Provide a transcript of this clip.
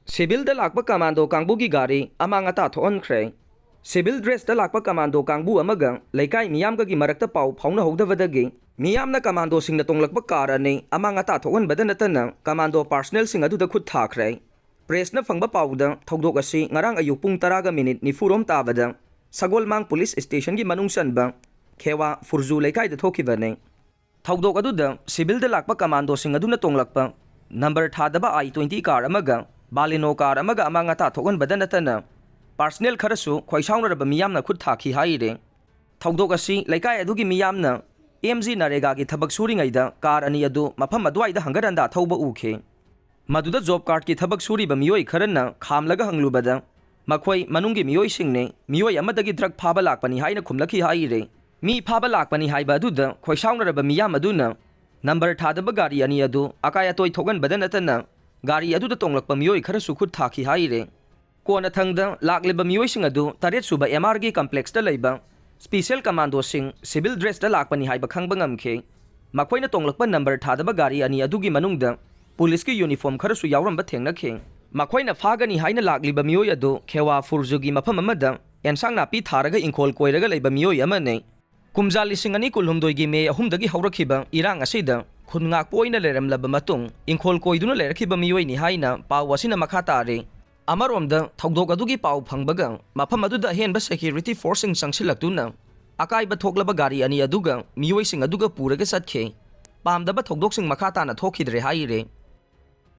civil लाप commando कांगबू की गाड़ी अमांग अता थोअनख्रे सिविल ड्रेस लाप कमांडो कांगबू लेकाई मियाम की मरक्त पाउ फाउन होदबदगी मियामना कमांडो सिंह तोंगलक्प कार अने अमांग अता थोअनबद नतन कमांडो पार्सनल सिंह अदुदा खुद थाख्रे प्रेसना फंगबा पाउद थौदोक असि ngarang ayuk pung 10 निफुरोम ताबद सगोलमांग पुलिस स्टेशन की मनुंग सनब खेवा फुरजू लेकाई द थोखिबने थौदोक अदुदा सिविल लाप कमांडो सिंह अदुना तोंगलक्प नंबर थादबा I-20 कार अमगा बालिनो कार अमगा अमांग अता थोअनबद नतन पार्सनल खरसु खोइसाउनरब मियामना खुद थाखी हाइरे थौदोक असि लेकाई अदुगी मियामना MG नरेगा की थबक सूरिंगैदा कार अनि अदु मफम अदुवाइदा हंगरंदा थौबा उखे मदुदा जॉब कार्ड की थबक सूरीब मियोई खरना खामलगा हंगलुबदा मखोई मनुंगी मियोई सिंगने मियोई अमदगी ड्रग फाबा लाकपनी हाइना खुमलखी हाइरे मी फाबा लाकपनी हाइबा अदुदा खोइसाउनरब मियाम अदुना नंबर थादब गाड़ी अनि अदु अकाय तोय थोगनबद नतना गाड़ी अदुदा तोंगलक्प मियोई खरसु खुद थाखी हाइरे कोना थंगदा लाकलेब मियोई सिंग अदु 8 सुबा MRG कॉम्प्लेक्स दा लेबा special commando Singh civil dress दा लाकपनी हाइबा खंगबा ngamखे मखोइना तोंगलक्प नंबर थादब गाड़ी अनि अदुगी मनुंगदा पुलिस की यूनिफॉर्म खरसु यावरंब थेंगनखे मखोइना फागनी हाइना लाकलिबा मियोई अदु खेवा फुरजुगी मफम अमदा एनसांग नापी थारगा इंखोल कोइरगा लेबा मियोई अमने कुमजा लिसिंग अनि कुलहुमदोइगी मे अहुमदगी हौरखिबा इरांग असिदा खुनगाक पोइना लेरमलब मतुंग इंखोल कोइदुना लेरखिबा मियोई नि हाइना पाव असिना मखा तारे अमरोमदा थौदोक अदुगी पाव फंगबगा मफम अदुदा हेनबा सिक्योरिटी फोर्सिंग संगसिलक्तुना अकाइबा थोकलबा गाड़ी अनि अदुगा मियोई सिंग अदुगा पुरगा सत्खे पामदबा थौदोक सिंग मखा ताना थोखिद्रे हाइरे